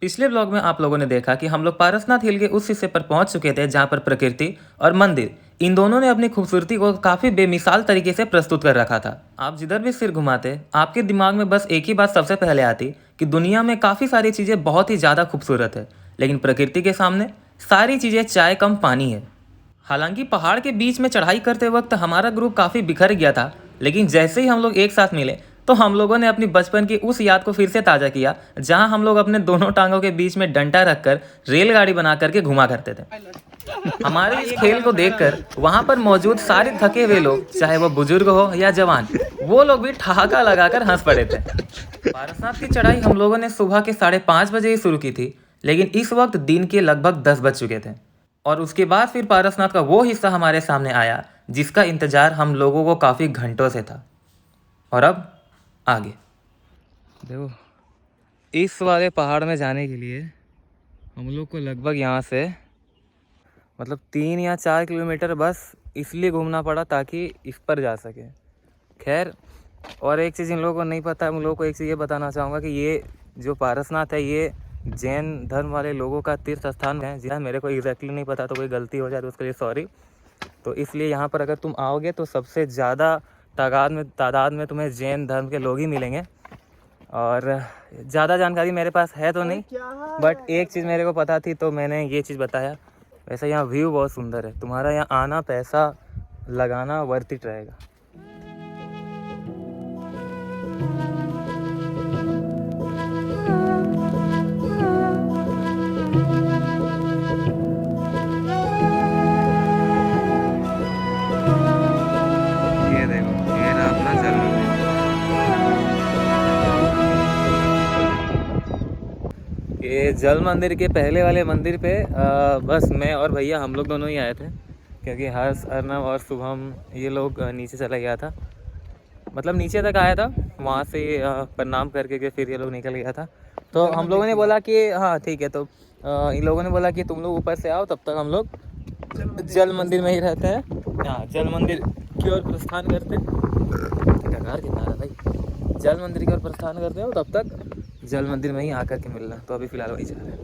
पिछले ब्लॉग में आप लोगों ने देखा कि हम लोग पारसनाथ हिल के उस हिस्से पर पहुंच चुके थे जहां पर प्रकृति और मंदिर इन दोनों ने अपनी खूबसूरती को काफ़ी बेमिसाल तरीके से प्रस्तुत कर रखा था। आप जिधर भी सिर घुमाते आपके दिमाग में बस एक ही बात सबसे पहले आती कि दुनिया में काफ़ी सारी चीज़ें बहुत ही ज़्यादा खूबसूरत है, लेकिन प्रकृति के सामने सारी चीज़ें चाय कम पानी है। हालांकि पहाड़ के बीच में चढ़ाई करते वक्त हमारा ग्रुप काफ़ी बिखर गया था, लेकिन जैसे ही हम लोग एक साथ मिले तो हम लोगों ने अपनी बचपन की उस याद को फिर से ताज़ा किया जहां हम लोग अपने दोनों टांगों के बीच में डंडा रखकर रेलगाड़ी बना करके घुमा करते थे। हमारे इस खेल को देखकर वहां पर मौजूद सारे थके हुए लोग, चाहे वो बुजुर्ग हो या जवान, वो लोग भी ठहाका लगाकर हंस पड़े थे। पारसनाथ की चढ़ाई हम लोगों ने सुबह के 5:30 बजे ही शुरू की थी, लेकिन इस वक्त दिन के लगभग 10 बज चुके थे और उसके बाद फिर पारसनाथ का वो हिस्सा हमारे सामने आया जिसका इंतजार हम लोगों को काफ़ी घंटों से था। और अब आगे देखो, इस वाले पहाड़ में जाने के लिए हम लोग को लगभग यहाँ से 3 या 4 किलोमीटर बस इसलिए घूमना पड़ा ताकि इस पर जा सके। खैर, और एक चीज़ इन लोगों को नहीं पता है, उन लोगों को एक चीज़ ये बताना चाहूँगा कि ये जो पारसनाथ है ये जैन धर्म वाले लोगों का तीर्थ स्थान है। जी हाँ, मेरे को एग्जैक्टली नहीं पता, तो कोई गलती हो जाए तो उसके लिए सॉरी। तो इसलिए यहाँ पर अगर तुम आओगे तो सबसे ज़्यादा तादाद में तुम्हें जैन धर्म के लोग ही मिलेंगे। और ज़्यादा जानकारी मेरे पास है तो नहीं, बट एक चीज़ मेरे को पता थी तो मैंने ये चीज़ बताया। वैसे यहाँ व्यू बहुत सुंदर है, तुम्हारा यहाँ आना पैसा लगाना वर्थ इट रहेगा। ये देखो, ये रहा अपना जल मंदिर। ये जल मंदिर के पहले वाले मंदिर पे बस मैं और भैया हम लोग दोनों ही आए थे, क्योंकि हर्ष, अर्नव और शुभम ये लोग नीचे चला गया था। नीचे तक आया था, वहाँ से प्रणाम करके के फिर ये लोग निकल गया था। तो हम लोगों ने बोला कि हाँ ठीक है, तो इन लोगों ने बोला कि तुम लोग ऊपर से आओ, तब तक हम लोग जल मंदिर में ही रहते हैं। हाँ, जल मंदिर की ओर प्रस्थान करते भाई, जल मंदिर की ओर प्रस्थान करते हो, तब तक जल मंदिर में ही आकर के मिलना। तो अभी फ़िलहाल वही जा रहे हैं।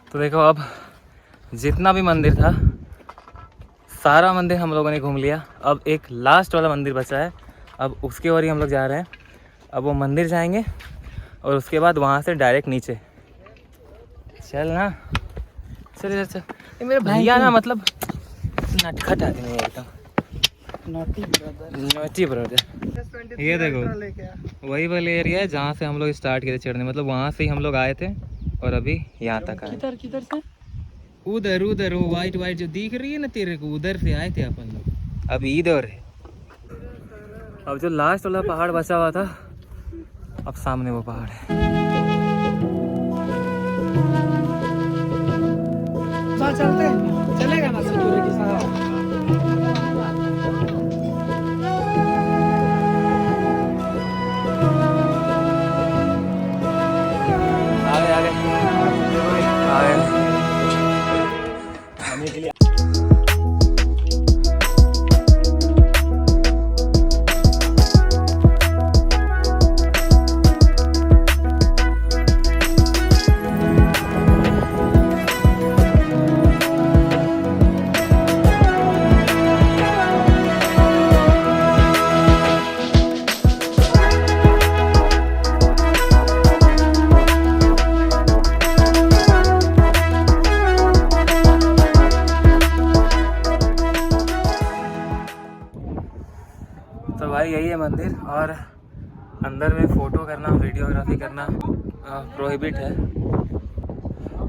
तो देखो, अब जितना भी मंदिर था सारा मंदिर हम लोगों ने घूम लिया। अब एक लास्ट वाला मंदिर बचा है, अब उसके ओर ही हम लोग जा रहे हैं। अब वो मंदिर जाएंगे और उसके बाद वहाँ से डायरेक्ट नीचे। चल ना, चल चल। ये मेरे भैया ना नटखट आदमी है एकदम, नॉटी ब्रदर। ये देखो, वही वाले एरिया है जहाँ से हम लोग स्टार्ट किए चढ़ने, वहाँ से ही हम लोग आए थे और अभी यहाँ तक आए। किधर से? उधर वो वाइट जो दिख रही है ना तेरे को, उधर से आए थे अपन लोग। अब इधर है, अब जो लास्ट वाला पहाड़ बचा हुआ था, अब सामने वो पहाड़ है। चलते हैं, चलेगा ना सिक्योरिटी साहब? तो भाई यही है मंदिर, और अंदर में फ़ोटो करना, वीडियोग्राफी करना प्रोहिबिट है।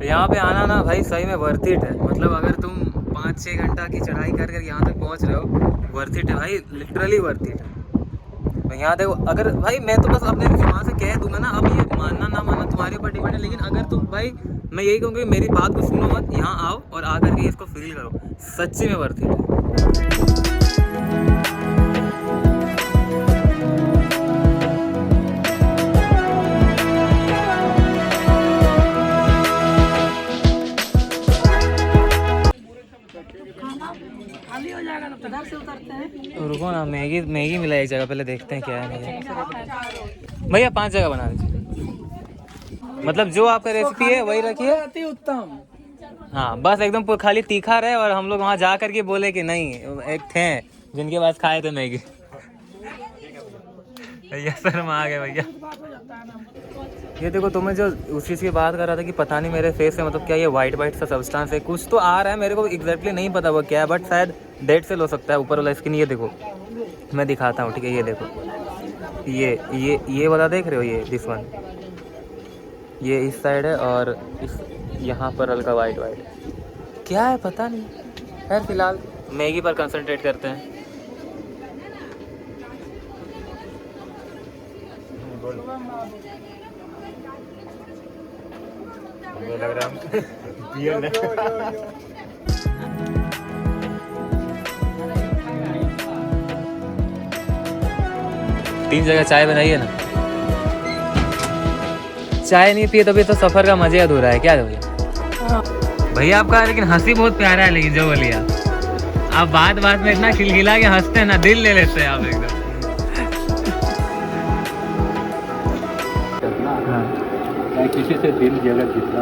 यहाँ पे आना ना भाई सही में वर्थ इट है। अगर तुम 5-6 घंटा की चढ़ाई कर यहाँ तक पहुँच रहे हो, वर्थ इट है भाई, लिटरली वर्थ इट है। तो यहाँ देखो, अगर भाई मैं तो बस अपने वहाँ से कह दूंगा ना, अब ये मानना ना मानना तुम्हारे ऊपर डिपेंड है, लेकिन अगर तुम भाई, मैं यही कहूँगी मेरी बात को सुनो मत, यहाँ आओ और आकर के इसको फील करो, सच्ची में वर्थ इट है। हाँ मैगी मैगी मिला एक जगह, पहले देखते हैं क्या है मैगी। भैया 5 जगह बना दीजिए, मतलब जो आपका रेसिपी है वही रखिए। अति उत्तम। हाँ बस एकदम खाली तीखा रहे, और हम लोग वहाँ जा करके बोले कि नहीं, एक थे जिनके पास खाए थे मैगी। भैया शर्म आ गए भैया। ये देखो, तुम्हें जो उस चीज़ की बात कर रहा था कि पता नहीं मेरे फेस से मतलब क्या ये वाइट वाइट सा सब्सटेंस है, कुछ तो आ रहा है, मेरे को एग्जैक्टली नहीं पता वो क्या है, बट शायद डेड सेल हो सकता है ऊपर वाला स्किन। ये देखो मैं दिखाता हूँ, ठीक है, ये देखो, ये वाला देख रहे हो, ये दिस वन, ये इस साइड है, और इस यहाँ पर हल्का वाइट वाइट क्या है पता नहीं। खैर फिलहाल मैगी पर कंसंट्रेट करते हैं। लग रहा है 3 जगह चाय बनाई है ना, चाय नहीं पिए तभी तो सफर का मजे अधूरा है। क्या भैया? भैया आपका लेकिन हंसी बहुत प्यारा है, लेकिन जो बोलिए आप बात बात में इतना खिलखिला के हंसते हैं ना, दिल ले लेते हैं आप एकदम। किसी से दिल जगह जितना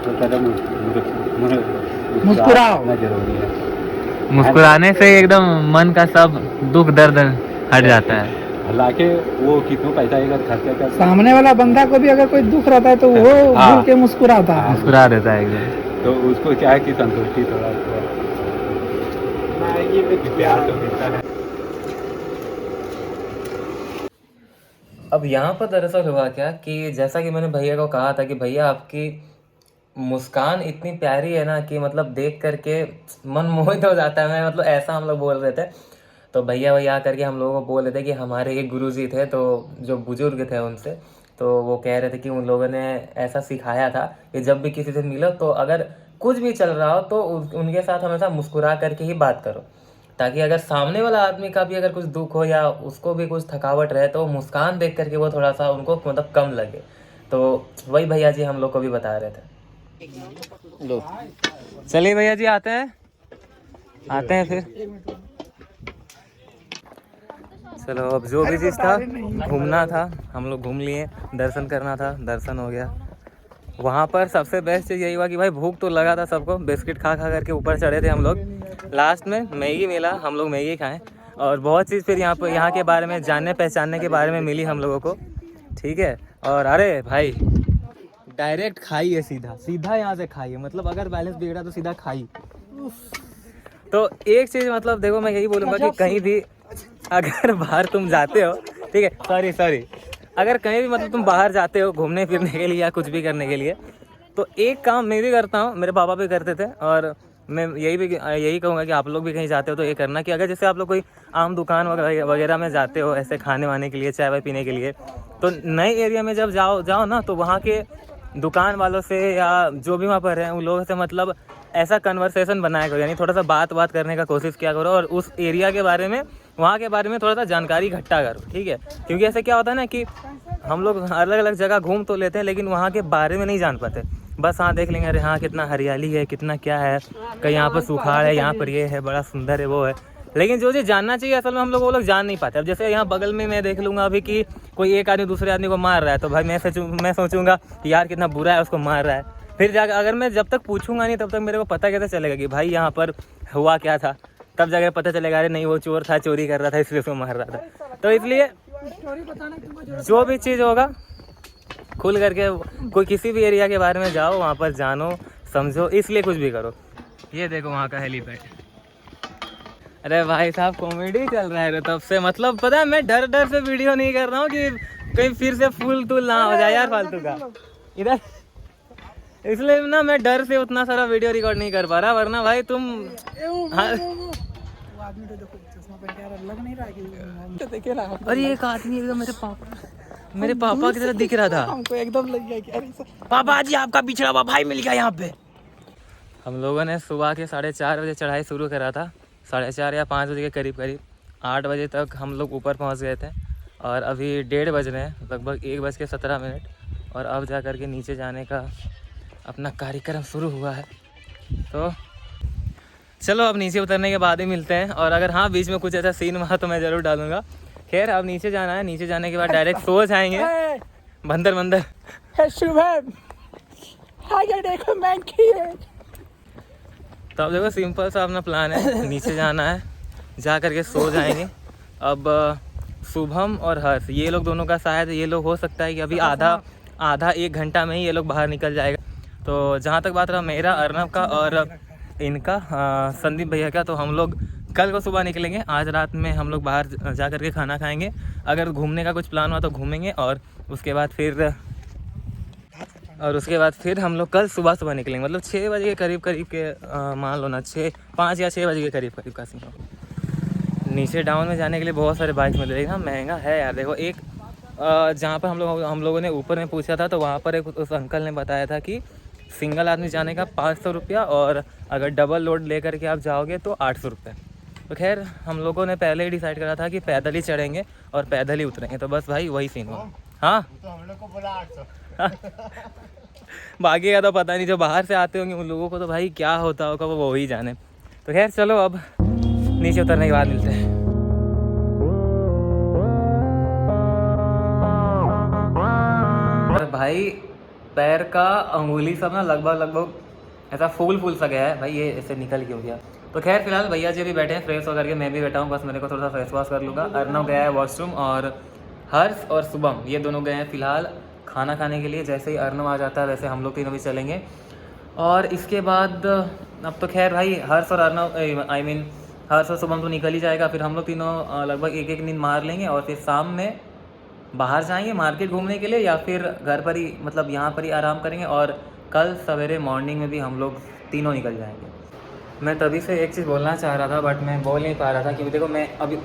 तो कदम मुस्कुराओ जरूरी है। मुस्कुराने से एकदम मन का सब दुख दर्द हट जाता है। हालांकि वो कितना पैसा अगर खर्चा कर सामने वाला बंदा को भी अगर कोई दुख रहता है तो वो भूल के मुस्कुराता है। मुस्कुरा देता है एकदम। तो उसको क्या है कि संतुष्टि थोड़ा प्यार तो मिलता है। अब यहाँ पर दरअसल हुआ क्या कि जैसा कि मैंने भैया को कहा था कि भैया आपकी मुस्कान इतनी प्यारी है ना कि मतलब देख करके मन मोहित हो जाता है। मैं मतलब ऐसा हम लोग बोल रहे थे, तो भैया आकर के हम लोगों को बोल रहे थे कि हमारे एक गुरुजी थे, तो जो बुजुर्ग थे उनसे, तो वो कह रहे थे कि उन लोगों ने ऐसा सिखाया था कि जब भी किसी से मिलो तो अगर कुछ भी चल रहा हो तो उनके साथ हमेशा मुस्कुरा करके ही बात करो, ताकि अगर सामने वाला आदमी का भी अगर कुछ दुख हो या उसको भी कुछ थकावट रहे तो मुस्कान देख करके वो थोड़ा सा उनको मतलब कम लगे। तो वही भैया जी हम लोग को भी बता रहे थे। लो चलिए भैया जी आते हैं फिर। चलो अब जो भी चीज़ था घूमना था हम लोग घूम लिए, दर्शन करना था दर्शन हो गया। वहाँ पर सबसे बेस्ट चीज़ यही हुआ कि भाई भूख तो लगा था सबको, बिस्किट खा करके ऊपर चढ़े थे हम लोग। लास्ट में मैगी मिला, हम लोग मैगी खाएं, और बहुत चीज़ फिर यहाँ के बारे में जानने पहचानने के बारे में मिली हम लोगों को, ठीक है। और अरे भाई डायरेक्ट खाइए, सीधा यहाँ से खाइए, मतलब अगर बैलेंस बिगड़ा तो सीधा खाइए। तो एक चीज़ मतलब देखो, मैं यही बोलूँगा कि कहीं भी अगर बाहर तुम जाते हो, ठीक है, सॉरी अगर कहीं भी मतलब तुम बाहर जाते हो घूमने फिरने के लिए या कुछ भी करने के लिए, तो एक काम मैं भी करता हूँ, मेरे पापा भी करते थे, और मैं यही कहूँगा कि आप लोग भी कहीं जाते हो तो ये करना कि अगर जैसे आप लोग कोई आम दुकान वगैरह में जाते हो ऐसे खाने वाने के लिए, चाय वाय पीने के लिए, तो नए एरिया में जब जाओ ना, तो वहाँ के दुकान वालों से या जो भी वहाँ पर हैं उन लोगों से मतलब ऐसा कन्वर्सेशन बनाया करो, यानी थोड़ा सा बात करने का कोशिश किया करो, और उस एरिया के बारे में, वहाँ के बारे में थोड़ा सा जानकारी इकट्ठा करो, ठीक है। क्योंकि ऐसे क्या होता है ना कि हम लोग अलग अलग जगह घूम तो लेते हैं लेकिन वहाँ के बारे में नहीं जान पाते। बस हाँ देख लेंगे, अरे हाँ कितना हरियाली है, कितना क्या है, कहीं यहाँ पर सुखाड़ है, यहाँ पर ये है, बड़ा सुंदर है, वो है, लेकिन जो चीज़ जानना चाहिए असल में हम लोग वो लोग जान नहीं पाते। अब जैसे यहाँ बगल में मैं देख लूँगा अभी कि कोई एक आदमी दूसरे आदमी को मार रहा है, तो भाई मैं सोचूंगा कि यार कितना बुरा है, उसको मार रहा है। फिर जाकर अगर मैं जब तक पूछूंगा नहीं तब तक मेरे को पता कैसे चलेगा कि भाई यहाँ पर हुआ क्या था, तब जाकर पता चलेगा अरे नहीं वो चोर था, चोरी कर रहा था, इसलिए उसको मार रहा था। तो इसलिए जो भी चीज़ होगा खुल करके, कोई किसी भी एरिया के बारे में जाओ, वहाँ पर जानो समझो, इसलिए कुछ भी करो। ये देखो वहाँ का हेलीपैड। अरे भाई साहब कॉमेडी चल रहा है तब से, मतलब पता है मैं डर से वीडियो नहीं कर रहा हूँ कि कहीं फिर से फूल तूल ना हो जाए यार फालतू का इधर, इसलिए ना मैं डर से उतना सारा वीडियो रिकॉर्ड नहीं कर पा रहा, वरना भाई तुम अरे एक आदमी एकदम मेरे पापा की तरह दिख रहा था, हमको एकदम लग गया कि अरे पापा जी आपका पिछड़ा हुआ भाई मिल गया यहाँ पे। हम लोगों ने सुबह के 4:30 बजे चढ़ाई शुरू करा था, 4:30 या 5 बजे के करीब 8 बजे तक हम लोग ऊपर पहुँच गए थे, और अभी 1:30 बज रहे हैं, लगभग 1:17, और अब जा कर के नीचे जाने का अपना कार्यक्रम शुरू हुआ है। तो चलो अब नीचे उतरने के बाद ही मिलते हैं, और अगर हाँ बीच में कुछ ऐसा सीन हुआ तो मैं ज़रूर डालूंगा। खैर अब नीचे जाना है, नीचे जाने के बाद डायरेक्ट सो जाएंगे। बंदर बंदर शुभम आगे देखो मैंकी है। तो अब देखो सिंपल सा अपना प्लान है, नीचे जाना है, जा करके सो जाएंगे। अब शुभम और हर्ष ये लोग दोनों का शायद ये लोग हो सकता है कि अभी आधा 1 घंटा में ही ये लोग बाहर निकल जाएगा। तो जहाँ तक बात रहा मेरा, अर्नब का और इनका संदीप भैया का, तो हम लोग कल को सुबह निकलेंगे। आज रात में हम लोग बाहर जा करके खाना खाएंगे। अगर घूमने का कुछ प्लान हुआ तो घूमेंगे, और उसके बाद फिर हम लोग कल सुबह निकलेंगे। मतलब 6 बजे के करीब के मान लो ना, 5 या 6 बजे के करीब का सीन हो। नीचे डाउन में जाने के लिए बहुत सारे बाइक मिल रही है, महंगा है यार। देखो एक जहाँ पर हम लोगों ने ऊपर में पूछा था, तो वहाँ पर एक उस अंकल ने बताया था कि सिंगल आदमी जाने का 500 रुपया, और अगर डबल लोड लेकर के आप जाओगे तो 800 रुपये। तो खैर हम लोगों ने पहले ही डिसाइड करा था कि पैदल ही चढ़ेंगे और पैदल ही उतरेंगे। तो बस भाई वही सीन हुआ। हाँ तो हम लोग को बोला 800। बाकी का तो पता नहीं, जो बाहर से आते होंगे उन लोगों को तो भाई क्या होता होगा वो ही जाने। तो खैर चलो अब नीचे उतरने के बाद मिलते हैं। भाई पैर का अंगुली सब ना लगभग ऐसा फूल सा गया है भाई, ये ऐसे निकल क्यों गया। तो खैर फिलहाल भैया जी भी बैठे हैं फ्रेश होकर के, मैं भी बैठा हूँ, बस मेरे को थोड़ा सा फेस वॉश कर लूँगा। अर्नव गया है वॉशरूम, और हर्ष और शुभम ये दोनों गए हैं फिलहाल खाना खाने के लिए। जैसे ही अर्नव आ जाता है वैसे हम लोग तीनों भी चलेंगे। और इसके बाद अब तो खैर भाई हर्ष और अर्नव हर्ष और शुभम तो निकल ही जाएगा। फिर हम लोग तीनों लगभग एक नींद मार लेंगे, और फिर शाम में बाहर जाएंगे मार्केट घूमने के लिए, या फिर घर पर ही मतलब यहाँ पर ही आराम करेंगे। और कल सवेरे मॉर्निंग में भी हम लोग तीनों निकल जाएंगे। मैं तभी से एक चीज़ बोलना चाह रहा था बट मैं बोल नहीं पा रहा था, क्योंकि देखो मैं अब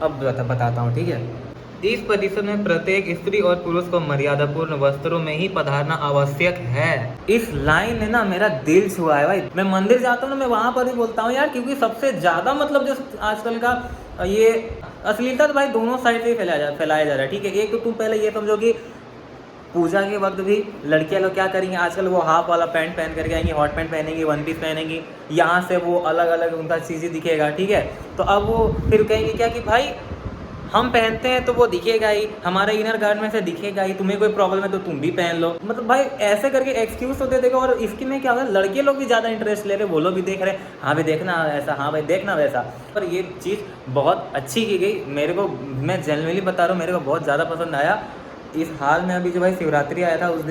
बताता हूँ, ठीक है। इस परिसर में प्रत्येक स्त्री और पुरुष को मर्यादापूर्ण वस्त्रों में ही पधारना आवश्यक है। इस लाइन ने ना मेरा दिल छुआ है भाई। मैं मंदिर जाता हूँ ना, मैं वहाँ पर भी बोलता हूँ यार, क्योंकि सबसे ज़्यादा मतलब जो आजकल का ये अश्लीलता तो भाई दोनों साइड से ही फैलाया जा रहा है, ठीक है। एक तो तुम पहले ये समझो कि पूजा के वक्त भी लड़कियां लोग क्या करेंगी आजकल, वो हाफ वाला पैंट पहन करके आएंगी, हॉट पैंट पहनेंगी, वन पीस पहनेंगी, यहाँ से वो अलग अलग उनका चीज़ें दिखेगा, ठीक है। तो अब वो फिर कहेंगे क्या कि भाई हम पहनते हैं तो वो दिखेगा ही, हमारे इनर गारमेंट से दिखेगा ही, तुम्हें कोई प्रॉब्लम है तो तुम भी पहन लो। मतलब भाई ऐसे करके एक्सक्यूज होते देखो। और इसकी में क्या होगा, लड़के लोग भी ज़्यादा इंटरेस्ट ले रहे, वो लोग भी देख रहे, हाँ भाई देखना ऐसा, हाँ भाई देखना वैसा। पर ये चीज़ बहुत अच्छी की गई, मेरे को, मैं जेन्युइनली बता रहा हूँ, मेरे को बहुत ज़्यादा पसंद आया। इस हाल में अभी जो भाई शिवरात्रि आया था उस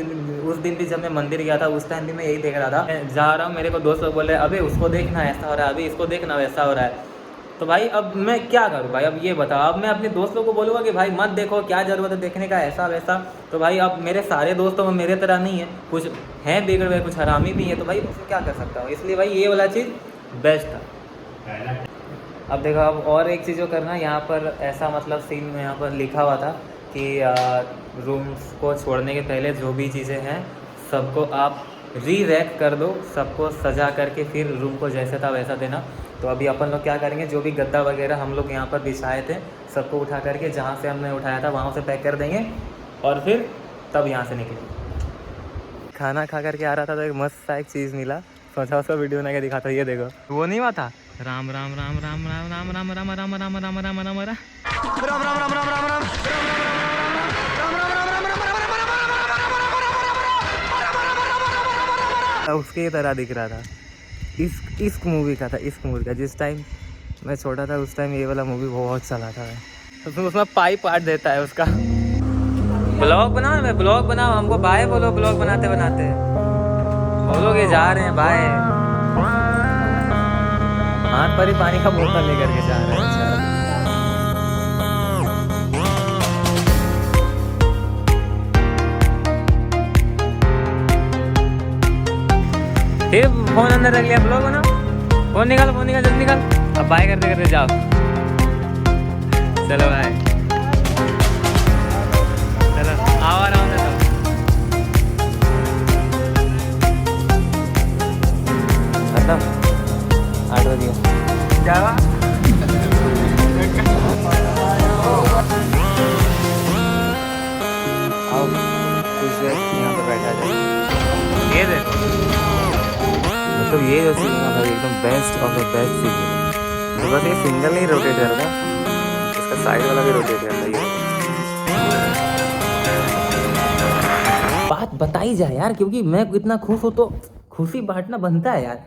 दिन भी जब मैं मंदिर गया था उस टाइम भी मैं यही देख रहा था। मैं जा रहा हूँ, मेरे को दोस्त लोग बोल रहे अबे उसको देखना ऐसा हो रहा है, अभी इसको देखना वैसा हो रहा है। तो भाई अब मैं क्या करूँ भाई, अब ये बताओ। अब मैं अपने दोस्त लोगों को बोलूँगा कि भाई मत देखो, क्या ज़रूरत है देखने का ऐसा वैसा। तो भाई अब मेरे सारे दोस्तों में मेरे तरह नहीं है, कुछ हैं बिगड़ हुए, कुछ हरामी भी है, तो भाई उसको क्या कर सकता हूँ। इसलिए भाई ये वाला चीज़ बेस्ट था। अब देखो अब और एक चीज़ जो करना, यहाँ पर ऐसा मतलब सीन में यहाँ पर लिखा हुआ था कि रूम्स को छोड़ने के पहले जो भी चीज़ें हैं सबको आप री-रैक कर दो, सबको सजा करके फिर रूम को जैसे था वैसा देना। तो अभी अपन लोग क्या करेंगे, जो भी गद्दा वगैरह हम लोग यहाँ पर बिछाए थे सबको उठा करके जहाँ से हमने उठाया था वहाँ से पैक कर देंगे, और फिर तब यहाँ से निकलेंगे। खाना खा करके आ रहा था तो एक मस्त सा एक चीज़ मिला, सोचा उसका वीडियो बना के दिखाता। ये देखो, वो नहीं हुआ था राम राम राम राम राम राम राम राम राम राम राम राम राम राम उसके तरह दिख रहा था। इश्क मूवी का था, इश्क मूवी का। जिस टाइम मैं छोटा था उस टाइम ये वाला मूवी बहुत चला था। तो उसमें पाई पार्ट देता है उसका। ब्लॉग बनाओ, मैं ब्लॉग बनाओ, हमको बाय बोलो ब्लॉग बनाते बनाते। बोलोगे जा रहे हैं बाय, हाथ पर ही पानी का बोतल लेकर के जा रहे हैं। फिर फोन अंदर रख लिया, ब्लॉग बना, फोन निकाल जल्दी निकाल। अब बाय करते करते जाओ, चलो भाई, चलो आओ आराम से। खत्म 8 बजे जावा। आओ कुछ देर यहाँ पे बैठा जाए। ये देखो मतलब ये जो सीन है भाई एकदम best of the best scene है। तो बस ये सिंगल नहीं रोटेट करता, इसका साइड वाला भी रोटेट करता है। बात बताई जाए यार, क्योंकि मैं इतना खुश हूँ तो खुशी बांटना बनता है यार।